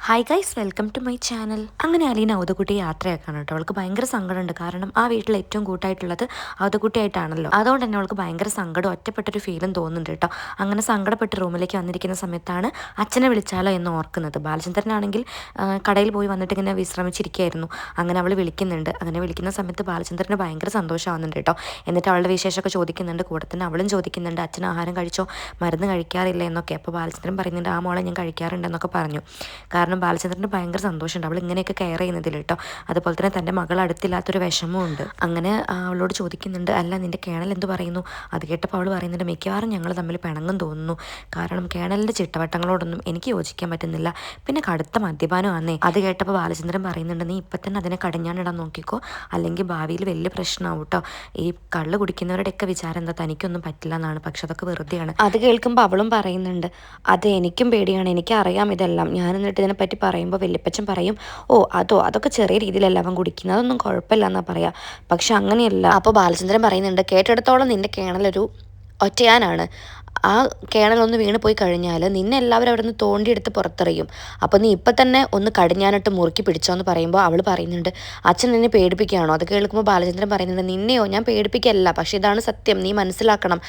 Hi guys, welcome to my channel. അങ്ങനെ അലീന ഔതക്കുട്ടി യാത്രയാക്കാണ് കേട്ടോ. അവൾക്ക് ഭയങ്കര സങ്കടമുണ്ട്. കാരണം ആ വീട്ടിൽ ഏറ്റവും കൂട്ടായിട്ടുള്ളത് ഔതക്കുട്ടിയായിട്ടാണല്ലോ. അതുകൊണ്ട് തന്നെ അവൾക്ക് ഭയങ്കര സങ്കടം, ഒറ്റപ്പെട്ടൊരു ഫീലും തോന്നുന്നുണ്ട് കേട്ടോ. അങ്ങനെ സങ്കടപ്പെട്ട് റൂമിലേക്ക് വന്നിരിക്കുന്ന സമയത്താണ് അച്ഛനെ വിളിച്ചാലോ എന്ന് ഓർക്കുന്നത്. ബാലചന്ദ്രനാണെങ്കിൽ കടയിൽ പോയി വന്നിട്ട് ഇങ്ങനെ വിശ്രമിച്ചിരിക്കുകയായിരുന്നു. അങ്ങനെ അവൾ വിളിക്കുന്നുണ്ട്. അങ്ങനെ വിളിക്കുന്ന സമയത്ത് ബാലചന്ദ്രന് ഭയങ്കര സന്തോഷമാവുന്നുണ്ട് കേട്ടോ. എന്നിട്ട് അവളുടെ വിശേഷമൊക്കെ ചോദിക്കുന്നുണ്ട്. കൂടെ തന്നെ അവളും ചോദിക്കുന്നുണ്ട്, അച്ഛൻ ആഹാരം കഴിച്ചോ, മരുന്ന് കഴിക്കാറില്ല എന്നൊക്കെ. അപ്പോൾ ബാലചന്ദ്രൻ പറയുന്നുണ്ട്, ആ മോളെ ഞാൻ കഴിക്കാറുണ്ടെന്നൊക്കെ പറഞ്ഞു. കാരണം ബാലചന്ദ്രന് ഭയങ്കര സന്തോഷമുണ്ട് അവൾ ഇങ്ങനെയൊക്കെ കെയർ ചെയ്യുന്നതിൽ കേട്ടോ. അതുപോലെ തന്നെ തൻ്റെ മകൾ അടുത്തില്ലാത്തൊരു വിഷമമുണ്ട്. അങ്ങനെ അവളോട് ചോദിക്കുന്നുണ്ട്, അല്ല നിൻ്റെ കേണൽ എന്ത് പറയുന്നു? അത് കേട്ടപ്പോൾ അവൾ പറയുന്നുണ്ട്, മിക്കവാറും ഞങ്ങൾ തമ്മിൽ പിണങ്ങും തോന്നുന്നു. കാരണം കേണലിൻ്റെ ചിട്ടവട്ടങ്ങളോടൊന്നും എനിക്ക് യോജിക്കാൻ പറ്റുന്നില്ല. പിന്നെ കടുത്ത മദ്യപാനമാണേ. അത് കേട്ടപ്പോൾ ബാലചന്ദ്രൻ പറയുന്നുണ്ട്, നീ ഇപ്പം തന്നെ അതിനെ കടിഞ്ഞാണിടാൻ നോക്കിക്കോ, അല്ലെങ്കിൽ ഭാവിയിൽ വലിയ പ്രശ്നമാവും കേട്ടോ. ഈ കള്ള് കുടിക്കുന്നവരുടെയൊക്കെ വിചാരം എന്താ, തനിക്കൊന്നും പറ്റില്ല എന്നാണ്. പക്ഷെ അതൊക്കെ വെറുതെയാണ്. അത് കേൾക്കുമ്പോൾ അവളും പറയുന്നുണ്ട്, അത് എനിക്കും പേടിയാണ്, എനിക്കറിയാം ഇതെല്ലാം. ഞാൻ എന്നിട്ട് ഇതിനെപ്പറ്റി പറയുമ്പോൾ വല്യപ്പച്ചൻ പറയും, ഓ അതൊക്കെ ചെറിയ രീതിയിലല്ല അവൻ കുടിക്കുന്നത്, അതൊന്നും കുഴപ്പമില്ല എന്നാ പറയാ. പക്ഷെ അങ്ങനെയല്ല. അപ്പോൾ ബാലചന്ദ്രൻ പറയുന്നുണ്ട്, കേട്ടെടുത്തോളം നിന്റെ കേണലൊരു ഒറ്റയാനാണ്. ആ കേണലൊന്ന് വീണ് പോയി കഴിഞ്ഞാൽ നിന്നെ എല്ലാവരും അവിടെ നിന്ന് തോണ്ടിയെടുത്ത് പുറത്തെറിയും. അപ്പോൾ നീ ഇപ്പം തന്നെ ഒന്ന് കടിഞ്ഞാനിട്ട് മുറുക്കി പിടിച്ചോ എന്ന് പറയുമ്പോൾ അവൾ പറയുന്നുണ്ട്, അച്ഛൻ നിന്നെ പേടിപ്പിക്കുകയാണോ? അത് കേൾക്കുമ്പോൾ ബാലചന്ദ്രൻ പറയുന്നുണ്ട്, നിന്നെയോ ഞാൻ പേടിപ്പിക്കല്ല, പക്ഷേ ഇതാണ് സത്യം, നീ മനസ്സിലാക്കണം.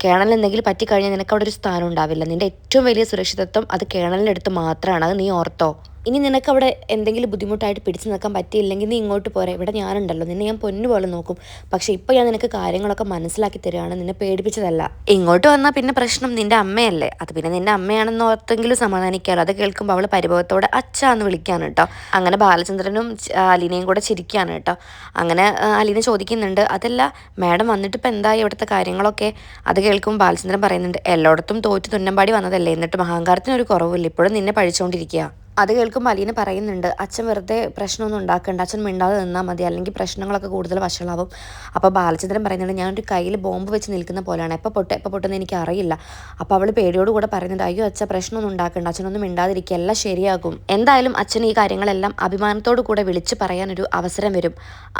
കേണൽ എന്തെങ്കിലും പറ്റിക്കഴിഞ്ഞാൽ നിനക്ക് അവിടെ ഒരു സ്ഥാനം ഉണ്ടാവില്ല. നിൻ്റെ ഏറ്റവും വലിയ സുരക്ഷിതത്വം അത് കേണലിൻ്റെ അടുത്ത് മാത്രമാണ്. അത് നീ ഓർത്തോ. ഇനി നിനക്ക് അവിടെ എന്തെങ്കിലും ബുദ്ധിമുട്ടായിട്ട് പിടിച്ചു നിൽക്കാൻ പറ്റിയില്ലെങ്കിൽ നീ ഇങ്ങോട്ട് പോരെ, ഇവിടെ ഞാനുണ്ടല്ലോ, നിന്നെ ഞാൻ പൊന്നു പോലെ നോക്കും. പക്ഷേ ഇപ്പോൾ ഞാൻ നിനക്ക് കാര്യങ്ങളൊക്കെ മനസ്സിലാക്കി തരികയാണ്, നിന്നെ പേടിപ്പിച്ചതല്ല. ഇങ്ങോട്ട് വന്നാൽ പിന്നെ പ്രശ്നം നിൻ്റെ അമ്മയല്ലേ, അത് പിന്നെ നിൻ്റെ അമ്മയാണെന്ന് ഓർത്തെങ്കിലും സമാധാനിക്കാമല്ലോ. അത് കേൾക്കുമ്പോൾ അവൾ പരിഭവത്തോടെ അച്ഛ എന്ന് വിളിക്കുകയാണ് കേട്ടോ. അങ്ങനെ ബാലചന്ദ്രനും അലീനയും കൂടെ ചിരിക്കുകയാണ് കേട്ടോ. അങ്ങനെ അലീന ചോദിക്കുന്നുണ്ട്, അതല്ല മാഡം വന്നിട്ട് ഇപ്പം എന്തായി ഇവിടുത്തെ കാര്യങ്ങളൊക്കെ? അത് കേൾക്കുമ്പോൾ ബാലചന്ദ്രൻ പറയുന്നുണ്ട്, എല്ലായിടത്തും തോറ്റ് തുന്നമ്പാടി വന്നതല്ലേ, എന്നിട്ടും അഹങ്കാരത്തിനൊരു കുറവില്ല, ഇപ്പോഴും നിന്നെ പഴിച്ചുകൊണ്ടിരിക്കുക. അത് കേൾക്കുമ്പോൾ അലീന പറയുന്നുണ്ട്, അച്ഛൻ വെറുതെ പ്രശ്നമൊന്നും ഉണ്ടാക്കണ്ട, അച്ഛൻ മിണ്ടാതെ നിന്നാൽ മതി, അല്ലെങ്കിൽ പ്രശ്നങ്ങളൊക്കെ കൂടുതൽ വഷളാവും. അപ്പോൾ ബാലചന്ദ്രൻ പറയുന്നുണ്ട്, ഞാനൊരു കയ്യിൽ ബോംബ് വെച്ച് നിൽക്കുന്ന പോലെയാണ്, എപ്പോൾ പൊട്ടുമെന്ന് എനിക്ക് അറിയില്ല. അപ്പോൾ അവൾ പേടിയോടുകൂടെ പറയുന്നുണ്ട്, അയ്യോ അച്ഛ പ്രശ്നമൊന്നും ഉണ്ടാക്കണ്ട, അച്ഛനൊന്നും മിണ്ടാതിരിക്കുക, എല്ലാം ശരിയാകും. എന്തായാലും അച്ഛൻ ഈ കാര്യങ്ങളെല്ലാം അഭിമാനത്തോടു കൂടെ വിളിച്ച് പറയാനൊരു അവസരം വരും.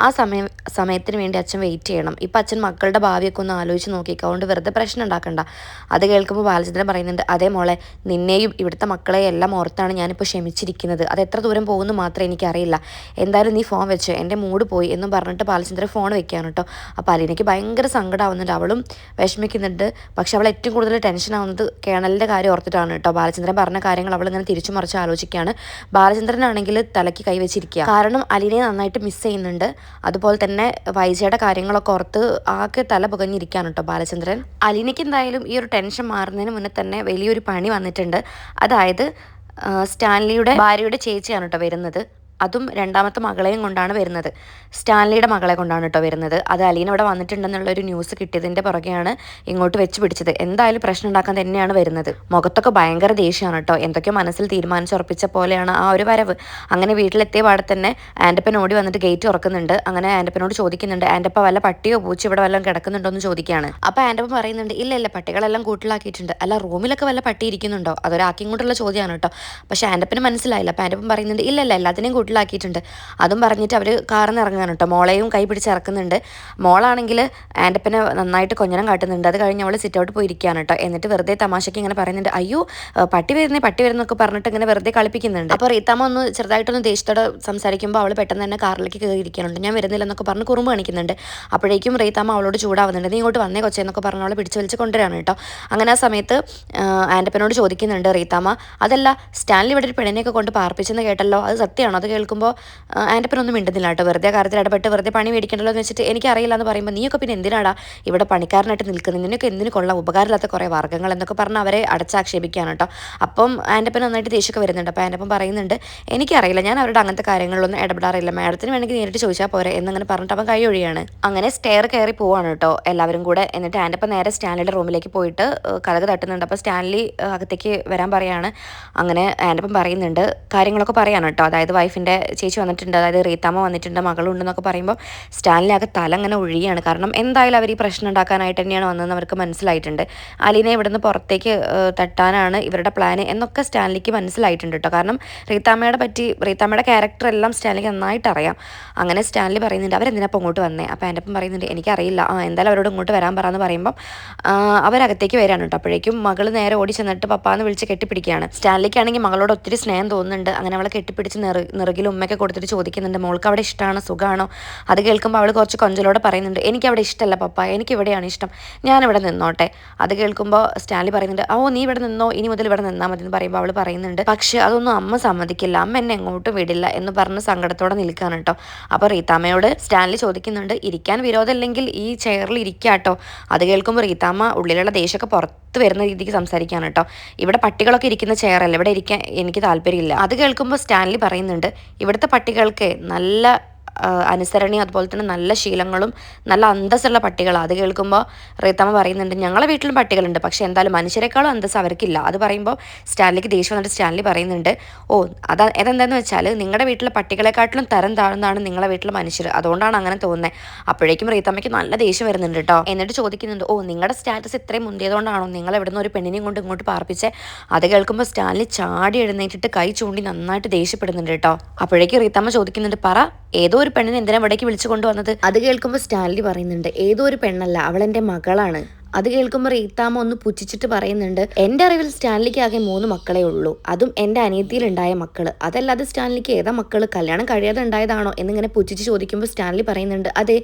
ആ സമയത്തിന് വേണ്ടി അച്ഛൻ വെയിറ്റ് ചെയ്യണം. ഇപ്പം അച്ഛൻ മക്കളുടെ ഭാവിയൊക്കെ ഒന്ന് ആലോചിച്ച് നോക്കിക്കുക, അതുകൊണ്ട് വെറുതെ പ്രശ്നം ഉണ്ടാക്കണ്ട. അത് കേൾക്കുമ്പോൾ ബാലചന്ദ്രൻ പറയുന്നുണ്ട്, അതേ മോളെ, നിന്നെയും ഇവിടുത്തെ മക്കളെയും എല്ലാം ഓർത്താണ് ഞാനിപ്പോൾ ക്ഷമിച്ചിരിക്കുന്നത്. അത് എത്ര ദൂരം പോകുന്നു മാത്രമേ എനിക്കറിയില്ല. എന്തായാലും നീ ഫോൺ വെച്ച്, എൻ്റെ മൂഡ് പോയി എന്നും പറഞ്ഞിട്ട് ബാലചന്ദ്രൻ ഫോൺ വെക്കുകയാണ് കേട്ടോ. അപ്പോൾ അലീനയ്ക്ക് ഭയങ്കര സങ്കടമാവുന്നുണ്ട്, അവളും വിഷമിക്കുന്നുണ്ട്. പക്ഷെ അവൾ ഏറ്റവും കൂടുതൽ ടെൻഷൻ ആവുന്നത് കേണലിൻ്റെ കാര്യം ഓർത്തിട്ടാണ് കേട്ടോ. ബാലചന്ദ്രൻ പറഞ്ഞ കാര്യങ്ങൾ അവൾ ഇങ്ങനെ തിരിച്ചു മറിച്ച് ആലോചിക്കുകയാണ്. ബാലചന്ദ്രനാണെങ്കിൽ തലയ്ക്ക് കൈവച്ചിരിക്കുക. കാരണം അലീനയെ നന്നായിട്ട് മിസ് ചെയ്യുന്നുണ്ട്. അതുപോലെ തന്നെ വൈജയുടെ കാര്യങ്ങളൊക്കെ ഓർത്ത് ആകെ തല പുകഞ്ഞിരിക്കുകയാണ് കേട്ടോ ബാലചന്ദ്രൻ. അലീനയ്ക്ക് എന്തായാലും ഈ ഒരു ടെൻഷൻ മാറുന്നതിന് മുന്നേ തന്നെ വലിയൊരു പണി വന്നിട്ടുണ്ട്. അതായത് സ്റ്റാൻലിയുടെ ഭാര്യയുടെ ചേച്ചിയാണ് കേട്ടോ വരുന്നത്. അതും രണ്ടാമത്തെ മകളെയും കൊണ്ടാണ് വരുന്നത്. സ്റ്റാൻലിയുടെ മകളെ കൊണ്ടാണ് കേട്ടോ വരുന്നത്. അത് അലീന ഇവിടെ വന്നിട്ടുണ്ടെന്നുള്ളൊരു ന്യൂസ് കിട്ടിയതിൻ്റെ പുറകെയാണ് ഇങ്ങോട്ട് വെച്ച് പിടിച്ചത്. എന്തായാലും പ്രശ്നം ഉണ്ടാക്കാൻ തന്നെയാണ് വരുന്നത്. മുഖത്തൊക്കെ ഭയങ്കര ദേഷ്യമാണ് കേട്ടോ. എന്തൊക്കെയോ മനസ്സിൽ തീരുമാനിച്ചുറപ്പിച്ച പോലെയാണ് ആ ഒരു വരവ്. അങ്ങനെ വീട്ടിലെത്തിയ പാടെ തന്നെ ആൻ്റപ്പൻ ഓടി വന്നിട്ട് ഗേറ്റ് തുറക്കുന്നുണ്ട്. അങ്ങനെ ആൻ്റപ്പനോട് ചോദിക്കുന്നുണ്ട്, ആൻ്റപ്പ വല്ല പട്ടിയോ പൂച്ചയോ ഇവിടെ വല്ലതും കിടക്കുന്നുണ്ടോ എന്ന് ചോദിക്കുകയാണ്. അപ്പോൾ ആൻ്റപ്പൻ പറയുന്നുണ്ട്, ഇല്ല പട്ടികളെല്ലാം കൂട്ടിലാക്കിയിട്ടുണ്ട്. അല്ല റൂമിലൊക്കെ വല്ല പട്ടി ഇരിക്കുന്നുണ്ടോ? അതൊരാക്കിയും കൊണ്ടുള്ള ചോദ്യമാണ് കേട്ടോ. പക്ഷേ ആൻ്റപ്പന് മനസ്സിലായില്ല. അപ്പോൾ ആൻ്റപ്പൻ പറയുന്നുണ്ട്, ഇല്ല എല്ലാത്തിനെയും വീട്ടിലാക്കിയിട്ടുണ്ട്. അതും പറഞ്ഞിട്ട് അവർ കാറിൽ നിന്ന് ഇറങ്ങുകയാണ് കേട്ടോ. മോളെയും കൈ പിടിച്ച് ഇറക്കുന്നുണ്ട്. മോളാണെങ്കിൽ ആൻ്റപ്പനെ നന്നായിട്ട് കൊഞ്ഞനം കാട്ടുന്നുണ്ട്. അത് കഴിഞ്ഞ് അവൾ സിറ്റ് ഔട്ട് പോയിരിക്കുകയാണ് കേട്ടോ. എന്നിട്ട് വെറുതെ തമാശയ്ക്ക് ഇങ്ങനെ പറയുന്നുണ്ട്, അയ്യോ പട്ടി വരുന്നൊക്കെ പറഞ്ഞിട്ട് ഇങ്ങനെ വെറുതെ കളിപ്പിക്കുന്നുണ്ട്. അപ്പോൾ റീത്താമ്മ ഒന്ന് ചെറുതായിട്ടൊന്ന് ദേഷ്യത്തോടെ സംസാരിക്കുമ്പോൾ അവൾ പെട്ടെന്ന് തന്നെ കാറിലേക്ക് കയറിയിരിക്കാനുണ്ട്. ഞാൻ വരുന്നില്ലെന്നൊക്കെ പറഞ്ഞ് കുറുമ്പ് കാണിക്കുന്നുണ്ട്. അപ്പോഴേക്കും റീത്താമ്മ അവളോട് ചൂടാവുന്നുണ്ട്, നീ ഇങ്ങോട്ട് വന്നേ കൊച്ചെന്നൊക്കെ പറഞ്ഞ് അവളെ പിടിച്ച് വലിച്ച് കൊണ്ടുവരാണ് കേട്ടോ. അങ്ങനെ ആ സമയത്ത് ആൻ്റപ്പനോട് ചോദിക്കുന്നുണ്ട് റീത്താമ്മ, അതല്ല സ്റ്റാൻലി ഇവിടെ ഒരു പെണ്ണിനെയൊക്കെ കൊണ്ട് പാർപ്പിച്ചെന്ന് കേട്ടല്ലോ, അത് സത്യമാണോ? അത് കേൾക്കുമ്പോൾ ആൻ്റപ്പനൊന്നും മിണ്ടുന്നില്ല കേട്ടോ. വെറുതെ കാര്യത്തിൽ ഇടപെട്ട് വെറുതെ പണി മേടിക്കണ്ടല്ലോ എന്ന് വെച്ചിട്ട് എനിക്കറിയില്ല എന്ന് പറയുമ്പോൾ, നീയൊക്കെ പിന്നെ എന്തിനാടാ ഇവിടെ പണിക്കാരനായിട്ട് നിൽക്കുന്നത്, നിനക്ക് എന്തിനു കൊള്ളാം ഉപകാരമില്ലാത്ത കുറേ വർഗ്ഗങ്ങൾ എന്നൊക്കെ പറഞ്ഞ് അവരെ അടച്ചാക്ഷേപിക്കുകയാണ് കേട്ടോ. അപ്പം ആൻ്റപ്പൻ നന്നായിട്ട് ദേഷ്യമൊക്കെ വരുന്നുണ്ട്. അപ്പോൾ ആൻ്റപ്പൻ പറയുന്നുണ്ട്, എനിക്കറിയില്ല, ഞാൻ അവരുടെ അങ്ങനത്തെ കാര്യങ്ങളിലൊന്നും ഇടപെടാറില്ല, മാഡത്തിന് വേണമെങ്കിൽ നേരിട്ട് ചോദിച്ചാൽ പോരെ എന്നങ്ങനെ പറഞ്ഞിട്ട് അവൻ കൈ ഒഴിയാണ്. അങ്ങനെ സ്റ്റെയർ കയറി പോവാണ് കേട്ടോ എല്ലാവരും കൂടെ. എന്നിട്ട് ആൻ്റപ്പൻ നേരെ സ്റ്റാൻലിയുടെ റൂമിലേക്ക് പോയിട്ട് കതക് തട്ടുന്നുണ്ട്. അപ്പോൾ സ്റ്റാൻലി അകത്തേക്ക് വരാൻ പറയാണ്. അങ്ങനെ ആൻ്റപ്പൻ പറയുന്നുണ്ട്, കാര്യങ്ങളൊക്കെ പറയാണ് കേട്ടോ. അതായത് വൈഫിൻ്റെ എൻ്റെ ചേച്ചി വന്നിട്ടുണ്ട്, അതായത് റീത്താമ്മ വന്നിട്ടുണ്ട്, മകളുണ്ടെന്നൊക്കെ പറയുമ്പോൾ സ്റ്റാൻലി ആകെ തല അങ്ങനെ ഒഴിയാണ്. കാരണം എന്തായാലും അവർ ഈ പ്രശ്നം ഉണ്ടാക്കാനായിട്ട് തന്നെയാണ് വന്നതെന്ന് അവർക്ക് മനസ്സിലായിട്ടുണ്ട്. അലീനെ ഇവിടുന്ന് പുറത്തേക്ക് തട്ടാനാണ് ഇവരുടെ പ്ലാൻ എന്നൊക്കെ സ്റ്റാൻലിക്ക് മനസ്സിലായിട്ടുണ്ട് കേട്ടോ. കാരണം റീത്താമ്മയുടെ ക്യാരക്ടർ എല്ലാം സ്റ്റാൻലിക്ക് നന്നായിട്ട് അറിയാം. അങ്ങനെ സ്റ്റാൻലി പറയുന്നുണ്ട് അവരെന്തിനപ്പോൾ ഇങ്ങോട്ട് വന്നേ. അപ്പോൾ എൻ്റെ അപ്പം പറയുന്നുണ്ട് എനിക്കറിയില്ല, എന്തായാലും അവരോട് ഇങ്ങോട്ട് വരാൻ പറയാമെന്ന് പറയുമ്പം അവരകത്തേക്ക് വരാണ് കേട്ടോ. അപ്പോഴേക്കും മകൾ നേരെ ഓടി ചെന്നിട്ട് പപ്പാന്ന് വിളിച്ച് കെട്ടിപ്പിടിക്കുകയാണ്. സ്റ്റാൻലിക്കാണെങ്കിൽ മകളോട് ഒത്തിരി സ്നേഹം തോന്നുന്നുണ്ട്. അങ്ങനെ അവളെ കെട്ടിപ്പിടിച്ച് നിറുകിൽ ഉമ്മയൊക്കെ കൊടുത്തിട്ട് ചോദിക്കുന്നുണ്ട് മോൾക്ക് അവിടെ ഇഷ്ടമാണോ, സുഖമാണോ. അത് കേൾക്കുമ്പോൾ അവൾ കുറച്ച് കൊഞ്ചലോടെ പറയുന്നുണ്ട് എനിക്കവിടെ ഇഷ്ടമല്ല പപ്പ, എനിക്കിവിടെയാണ് ഇഷ്ടം, ഞാനിവിടെ നിന്നോട്ടെ. അത് കേൾക്കുമ്പോൾ സ്റ്റാൻലി പറയുന്നുണ്ട് നീ ഇവിടെ നിന്നോ, ഇനി മുതൽ ഇവിടെ നിന്നാൽ മതി എന്ന് പറയുമ്പോൾ അവൾ പറയുന്നുണ്ട് പക്ഷേ അതൊന്നും അമ്മ സമ്മതിക്കില്ല, അമ്മ എന്നെ എങ്ങോട്ടും വിടില്ല എന്ന് പറഞ്ഞ് സങ്കടത്തോടെ നിൽക്കുകയാണ് കേട്ടോ. അപ്പോൾ റീത്താമ്മയോട് സ്റ്റാൻലി ചോദിക്കുന്നുണ്ട് ഇരിക്കാൻ വിരോധമില്ലെങ്കിൽ ഈ ചെയറിൽ ഇരിക്കാട്ടോ. അത് കേൾക്കുമ്പോൾ റീത്താമ്മ ഉള്ളിലുള്ള ദേഷ്യമൊക്കെ പുറത്ത് വരുന്ന രീതിക്ക് സംസാരിക്കുകയാണ് കേട്ടോ. ഇവിടെ പട്ടികളൊക്കെ ഇരിക്കുന്ന ചെയറല്ല, ഇവിടെ ഇരിക്കാൻ എനിക്ക് താല്പര്യമില്ല. അത് കേൾക്കുമ്പോൾ സ്റ്റാൻലി പറയുന്നുണ്ട് ഇവിടുത്തെ പട്ടികൾക്ക് നല്ല അനുസരണയും അതുപോലെ തന്നെ നല്ല ശീലങ്ങളും നല്ല അന്തസ്സുള്ള പട്ടികളാണ്. അത് കേൾക്കുമ്പോൾ റീത്തമ്മ പറയുന്നുണ്ട് ഞങ്ങളെ വീട്ടിലും പട്ടികളുണ്ട്, പക്ഷേ എന്തായാലും മനുഷ്യരെക്കാളും അന്തസ്സ് അവർക്കില്ല. അത് പറയുമ്പോൾ സ്റ്റാൻലിക്ക് ദേഷ്യം വന്നിട്ട് സ്റ്റാൻലി പറയുന്നുണ്ട് അതെന്താന്ന് വെച്ചാൽ നിങ്ങളുടെ വീട്ടിലെ പട്ടികളെക്കാട്ടിലും തരം താഴ്ന്നതാണ് നിങ്ങളെ വീട്ടിലെ മനുഷ്യർ, അതുകൊണ്ടാണ് അങ്ങനെ തോന്നുന്നത്. അപ്പോഴേക്കും റീത്തമ്മയ്ക്ക് നല്ല ദേഷ്യം വരുന്നുണ്ട് കേട്ടോ. എന്നിട്ട് ചോദിക്കുന്നുണ്ട് നിങ്ങളുടെ സ്റ്റാറ്റസ് ഇത്രയും മുന്തിയതുകൊണ്ടാണോ നിങ്ങൾ എവിടുന്ന് ഒരു പെണ്ണിനെയും കൊണ്ട് ഇങ്ങോട്ട് പാർപ്പിച്ചേ. അത് കേൾക്കുമ്പോൾ സ്റ്റാൻലി ചാടി എഴുന്നേറ്റിട്ട് കൈ ചൂണ്ടി നന്നായിട്ട് ദേഷ്യപ്പെടുന്നുണ്ട് കേട്ടോ. അപ്പോഴേക്കും റീത്തമ്മ ചോദിക്കുന്നുണ്ട് പറ ഏതോ ഒരു പെണ്ണിനെ എന്തിനാ ഇവിടേക്ക് വിളിച്ചു കൊണ്ടുവന്നത്. അത് കേൾക്കുമ്പോൾ സ്റ്റാൻലി പറയുന്നുണ്ട് ഏതോ ഒരു പെണ്ണല്ല, അവളെൻ്റെ മകളാണ്. അത് കേൾക്കുമ്പോൾ റീത്താമ്മ ഒന്ന് പുച്ഛിച്ചിട്ട് പറയുന്നുണ്ട് എൻ്റെ അറിവിൽ സ്റ്റാൻലിക്ക് ആകെ 3 മക്കളേ ഉള്ളൂ, അതും എൻ്റെ അനിയത്തിയിലുണ്ടായ മക്കള്. അതല്ലാതെ സ്റ്റാൻലിക്ക് ഏതാ മക്കള്, കല്യാണം കഴിയാതെ ഉണ്ടായതാണോ എന്നിങ്ങനെ പുച്ഛിച്ച് ചോദിക്കുമ്പോൾ സ്റ്റാൻലി പറയുന്നുണ്ട് അതെ,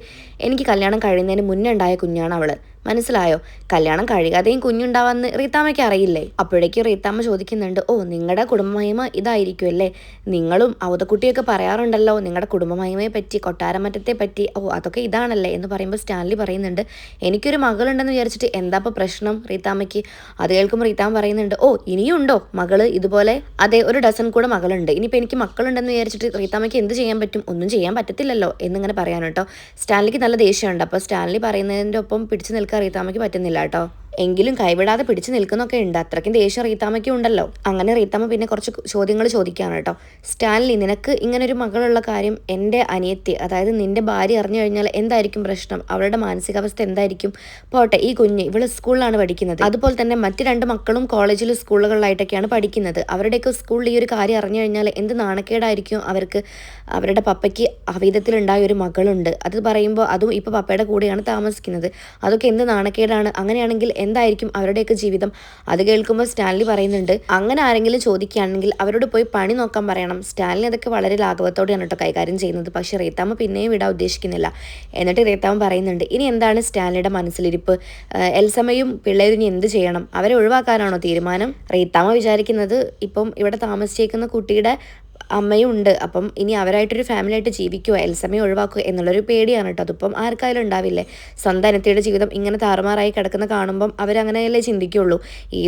എനിക്ക് കല്യാണം കഴിയുന്നതിന് മുന്നേ ഉണ്ടായ കുഞ്ഞാണ് അവള്, മനസ്സിലായോ. കല്യാണം കഴിയാതെയും കുഞ്ഞുണ്ടാവാന്ന് റീത്താമ്മയ്ക്ക് അറിയില്ലേ. അപ്പോഴേക്കും റീത്താമ്മ ചോദിക്കുന്നുണ്ട് നിങ്ങളുടെ കുടുംബമഹിമ ഇതായിരിക്കും അല്ലേ, നിങ്ങളും അവതക്കുട്ടിയൊക്കെ പറയാറുണ്ടല്ലോ നിങ്ങളുടെ കുടുംബമഹിമയെ പറ്റി, കൊട്ടാരമറ്റത്തെ പറ്റി, അതൊക്കെ ഇതാണല്ലേ എന്ന് പറയുമ്പോൾ സ്റ്റാൻലി പറയുന്നുണ്ട് എനിക്കൊരു മകളുണ്ടെന്ന് വിചാരിച്ചിട്ട് എന്താ ഇപ്പോൾ പ്രശ്നം റീത്താമ്മയ്ക്ക്. അത് കേൾക്കുമ്പോൾ റീത്താമ്മ പറയുന്നുണ്ട് ഇനിയും ഉണ്ടോ മകള് ഇതുപോലെ. അതെ, ഒരു ഡസൻ കൂടെ മകളുണ്ട്. ഇനിയിപ്പോൾ എനിക്ക് മക്കളുണ്ടെന്ന് വിചാരിച്ചിട്ട് റീത്താമ്മയ്ക്ക് എന്ത് ചെയ്യാൻ പറ്റും, ഒന്നും ചെയ്യാൻ പറ്റത്തില്ലല്ലോ എന്നിങ്ങനെ പറയാൻ കേട്ടോ. സ്റ്റാൻലിക്ക് നല്ല ദേഷ്യമുണ്ട്. അപ്പോൾ സ്റ്റാൻലി പറയുന്നതിൻ്റെ ഒപ്പം പിടിച്ചു നിൽക്കാൻ റീത്താമ്മയ്ക്ക് പറ്റുന്നില്ല കേട്ടോ. എങ്കിലും കൈവിടാതെ പിടിച്ചു നിൽക്കുന്നൊക്കെ ഉണ്ട്, അത്രയ്ക്കും ദേഷ്യം റീത്താമ്മയ്ക്കും ഉണ്ടല്ലോ. അങ്ങനെ റീത്താമ്മ പിന്നെ കുറച്ച് ചോദ്യങ്ങൾ ചോദിക്കുകയാണ് കേട്ടോ. സ്റ്റാൻലി നിനക്ക് ഇങ്ങനൊരു മകളുള്ള കാര്യം എൻ്റെ അനിയത്തി, അതായത് നിന്റെ ഭാര്യ അറിഞ്ഞു കഴിഞ്ഞാൽ എന്തായിരിക്കും പ്രശ്നം, അവളുടെ മാനസികാവസ്ഥ എന്തായിരിക്കും. പോട്ടെ, ഈ കുഞ്ഞ് ഇവള് സ്കൂളിലാണ് പഠിക്കുന്നത്, അതുപോലെ തന്നെ മറ്റ് 2 മക്കളും കോളേജിലും സ്കൂളുകളിലായിട്ടൊക്കെയാണ് പഠിക്കുന്നത്. അവരുടെയൊക്കെ സ്കൂളിൽ ഈ ഒരു കാര്യം അറിഞ്ഞു കഴിഞ്ഞാൽ എന്ത് നാണക്കേടായിരിക്കും അവർക്ക്. അവരുടെ പപ്പയ്ക്ക് അവിധത്തിലുണ്ടായ ഒരു മകളുണ്ട്, അത് പറയുമ്പോൾ അതും ഇപ്പോൾ പപ്പയുടെ കൂടെയാണ് താമസിക്കുന്നത്, അതൊക്കെ എന്ത് നാണക്കേടാണ്. അങ്ങനെയാണെങ്കിൽ എന്തായിരിക്കും അവരുടെയൊക്കെ ജീവിതം. അത് കേൾക്കുമ്പോൾ സ്റ്റാൻലി പറയുന്നുണ്ട് അങ്ങനെ ആരെങ്കിലും ചോദിക്കുകയാണെങ്കിൽ അവരോട് പോയി പണി നോക്കാൻ പറയണം. സ്റ്റാൻലി അതൊക്കെ വളരെ ലാഘവത്തോടെയാണ് കേട്ടോ കൈകാര്യം ചെയ്യുന്നത്. പക്ഷേ റീത്താമ്മ പിന്നെയും വിടാൻ ഉദ്ദേശിക്കുന്നില്ല. എന്നിട്ട് റീത്താമ്മ പറയുന്നുണ്ട് ഇനി എന്താണ് സ്റ്റാൻലിയുടെ മനസ്സിലിരിപ്പ്, എൽസമ്മയും പിള്ളേരും ഇനി എന്ത് ചെയ്യണം, അവരെ ഒഴിവാക്കാനാണോ തീരുമാനം. റീത്താമ്മ വിചാരിക്കുന്നത് ഇപ്പം ഇവിടെ താമസിച്ചേക്കുന്ന കുട്ടിയുടെ അമ്മയും ഉണ്ട്, അപ്പം ഇനി അവരായിട്ടൊരു ഫാമിലി ആയിട്ട് ജീവിക്കുക, എൽസമ്മയെ ഒഴിവാക്കുക എന്നുള്ളൊരു പേടിയാണ് കേട്ടോ. അതിപ്പം ആർക്കായാലും ഉണ്ടാവില്ലേ. സ്വന്തം അനിയത്തിയുടെ ജീവിതം ഇങ്ങനെ താറുമാറായി കിടക്കുന്ന കാണുമ്പം അവരങ്ങനെയല്ലേ ചിന്തിക്കുള്ളൂ.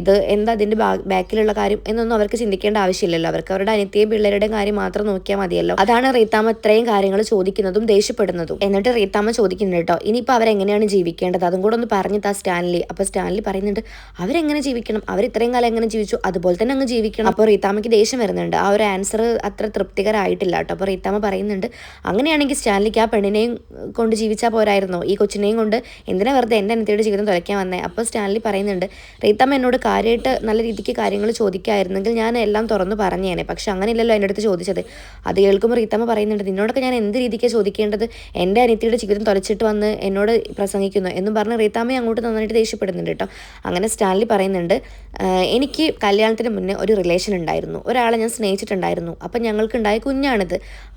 ഇത് എന്താ അതിൻ്റെ ബാക്കിലുള്ള കാര്യം എന്നൊന്നും അവർക്ക് ചിന്തിക്കേണ്ട ആവശ്യമില്ലല്ലോ. അവർക്ക് അവരുടെ അനിയത്തിയും പിള്ളേരുടെയും കാര്യം മാത്രം നോക്കിയാൽ മതിയല്ലോ. അതാണ് റീത്താമ്മ ഇത്രയും കാര്യങ്ങൾ ചോദിക്കുന്നതും ദേഷ്യപ്പെടുന്നതും. എന്നിട്ട് റീത്താമ്മ ചോദിക്കുന്നുണ്ട് കേട്ടോ ഇനിയിപ്പോൾ അവരെങ്ങനെയാണ് ജീവിക്കേണ്ടത്, അതും കൂടെ ഒന്ന് പറഞ്ഞിട്ടാ സ്റ്റാൻലി. അപ്പോൾ സ്റ്റാൻലി പറയുന്നുണ്ട് അവരെങ്ങനെ ജീവിക്കണം, അവർ ഇത്രയും കാലം എങ്ങനെ ജീവിച്ചു അതുപോലെ തന്നെ അങ്ങ് ജീവിക്കണം. അപ്പോൾ റീത്താമ്മയ്ക്ക് ദേഷ്യം വരുന്നുണ്ട്. ആ ഒരു ആൻസർ അത്ര തൃപ്തികരമായിട്ടില്ല കേട്ടോ. അപ്പോൾ റീത്താമ്മ പറയുന്നുണ്ട് അങ്ങനെയാണെങ്കിൽ സ്റ്റാൻലിക്ക് ആ പെണ്ണിനെയും കൊണ്ട് ജീവിച്ചാൽ പോരായിരുന്നോ, ഈ കൊച്ചിനെയും കൊണ്ട് എന്തിനാ വെറുതെ എൻ്റെ അനിയത്തിയുടെ ജീവിതം തുലയ്ക്കാൻ വന്നേ. അപ്പോൾ സ്റ്റാൻലി പറയുന്നുണ്ട് റീത്താമ്മ എന്നോട് കാര്യമായിട്ട് നല്ല രീതിക്ക് കാര്യങ്ങൾ ചോദിക്കായിരുന്നെങ്കിൽ ഞാൻ എല്ലാം തുറന്ന് പറഞ്ഞേനെ, പക്ഷെ അങ്ങനെയല്ലല്ലോ എൻ്റെ അടുത്ത് ചോദിച്ചത്. അത് കേൾക്കുമ്പോൾ റീത്താമ്മ പറയുന്നുണ്ട് നിന്നോടൊക്കെ ഞാൻ എന്ത് രീതിക്ക് ചോദിക്കേണ്ടത്, എൻ്റെ അനിയത്തിയുടെ ജീവിതം തുലച്ചിട്ട് വന്ന് എന്നോട് പ്രസംഗിക്കുന്നു എന്നും പറഞ്ഞ് റീത്താമ്മയെ അങ്ങോട്ട് നന്നായിട്ട് ദേഷ്യപ്പെടുന്നുണ്ട് കേട്ടോ. അങ്ങനെ സ്റ്റാൻലി പറയുന്നുണ്ട് എനിക്ക് കല്യാണത്തിന് മുന്നേ ഒരു റിലേഷൻ ഉണ്ടായിരുന്നു, ഒരാളെ ഞാൻ സ്നേഹിച്ചിട്ടുണ്ടായിരുന്നു, അപ്പം ഞങ്ങൾക്കുണ്ടായ കുഞ്ഞാണിത്.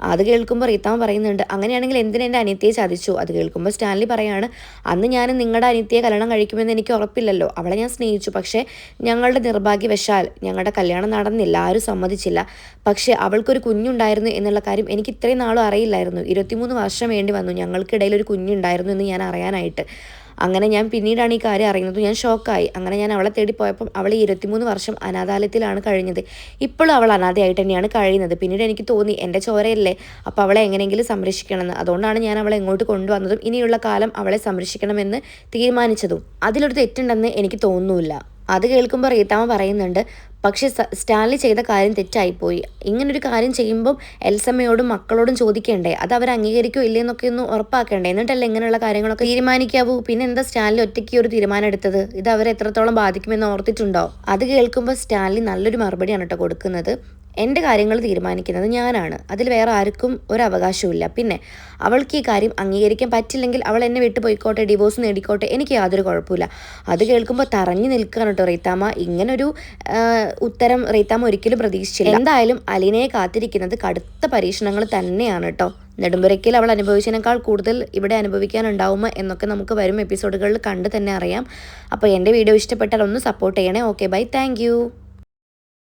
അത് കേൾക്കുമ്പോൾ റീത്താമ്മ പറയുന്നുണ്ട് അങ്ങനെയാണെങ്കിൽ എന്തിനാ എൻ്റെ അനിയത്തിയെ ചതിച്ചു. അത് കേൾക്കുമ്പോൾ സ്റ്റാൻലി പറയാണ് അന്ന് ഞാൻ നിങ്ങളുടെ അനിയത്തിയെ കല്യാണം കഴിക്കുമെന്ന് എനിക്ക് ഉറപ്പില്ലല്ലോ, അവളെ ഞാൻ സ്നേഹിച്ചു, പക്ഷേ ഞങ്ങളുടെ നിർഭാഗ്യവശാൽ ഞങ്ങളുടെ കല്യാണം നടന്നില്ല, ആരും സമ്മതിച്ചില്ല. പക്ഷേ അവൾക്കൊരു കുഞ്ഞുണ്ടായിരുന്നു എന്നുള്ള കാര്യം എനിക്ക് ഇത്രയും നാളും അറിയില്ലായിരുന്നു. 23 വർഷം വേണ്ടി വന്നു ഞങ്ങൾക്കിടയിൽ ഒരു കുഞ്ഞുണ്ടായിരുന്നു എന്ന് ഞാൻ അറിയാനായിട്ട്. അങ്ങനെ ഞാൻ പിന്നീടാണ് ഈ കാര്യം അറിയുന്നത്, ഞാൻ ഷോക്കായി. അങ്ങനെ ഞാൻ അവളെ തേടി പോയപ്പം അവൾ 23 വർഷം അനാഥാലയത്തിലാണ് കഴിഞ്ഞത്. ഇപ്പോഴും അവൾ അനാഥയായിട്ട് തന്നെയാണ് കഴിയുന്നത്. പിന്നീട് എനിക്ക് തോന്നി എൻ്റെ ചോരയല്ലേ, അപ്പോൾ അവളെ എങ്ങനെയെങ്കിലും സംരക്ഷിക്കണമെന്ന്. അതുകൊണ്ടാണ് ഞാൻ അവളെ ഇങ്ങോട്ട് കൊണ്ടുവന്നതും ഇനിയുള്ള കാലം അവളെ സംരക്ഷിക്കണമെന്ന് തീരുമാനിച്ചതും. അതിലൊരു തെറ്റുണ്ടെന്ന് എനിക്ക് തോന്നുന്നില്ല. അത് കേൾക്കുമ്പോൾ റീത്താമ്മ പറയുന്നുണ്ട് പക്ഷേ സ്റ്റാൻലി ചെയ്ത കാര്യം തെറ്റായിപ്പോയി. ഇങ്ങനൊരു കാര്യം ചെയ്യുമ്പം എൽസമ്മയോടും മക്കളോടും ചോദിക്കണ്ടേ, അത് അവർ അംഗീകരിക്കോ ഇല്ലെന്നൊക്കെ ഒന്ന് ഉറപ്പാക്കണ്ടേ, എന്നിട്ടല്ലേ ഇങ്ങനെയുള്ള കാര്യങ്ങളൊക്കെ തീരുമാനിക്കാവൂ. പിന്നെ എന്താ സ്റ്റാൻലി ഒറ്റയ്ക്ക് ഒരു തീരുമാനം എടുത്തത്? ഇത് അവരെ എത്രത്തോളം ബാധിക്കുമെന്ന് ഓർത്തിട്ടുണ്ടോ? അത് കേൾക്കുമ്പോൾ സ്റ്റാൻലി നല്ലൊരു മറുപടിയാണ് കേട്ടോ കൊടുക്കുന്നത്. എൻ്റെ കാര്യങ്ങൾ തീരുമാനിക്കുന്നത് ഞാനാണ്, അതിൽ വേറെ ആർക്കും ഒരു അവകാശമില്ല. പിന്നെ അവൾക്ക് ഈ കാര്യം അംഗീകരിക്കാൻ പറ്റില്ലെങ്കിൽ അവൾ എന്നെ വിട്ടു പോയിക്കോട്ടെ, ഡിവോഴ്സ് നേടിക്കോട്ടെ, എനിക്ക് യാതൊരു കുഴപ്പമില്ല. അത് കേൾക്കുമ്പോൾ തറഞ്ഞു നിൽക്കുകയാണ് കേട്ടോ റീത്താമ്മ. ഇങ്ങനൊരു ഉത്തരം റീത്താമ്മ ഒരിക്കലും പ്രതീക്ഷിച്ചില്ല. എന്തായാലും അലീനയെ കാത്തിരിക്കുന്നത് കടുത്ത പരീക്ഷണങ്ങൾ തന്നെയാണ് കേട്ടോ. നെടുമ്പുരയ്ക്കൽ അവൾ അനുഭവിച്ചതിനേക്കാൾ കൂടുതൽ ഇവിടെ അനുഭവിക്കാനുണ്ടാവുമോ എന്നൊക്കെ നമുക്ക് വരും എപ്പിസോഡുകളിൽ കണ്ട് തന്നെ അറിയാം. അപ്പോൾ എൻ്റെ വീഡിയോ ഇഷ്ടപ്പെട്ടാൽ ഒന്ന് സപ്പോർട്ട് ചെയ്യണേ. Okay bye, thank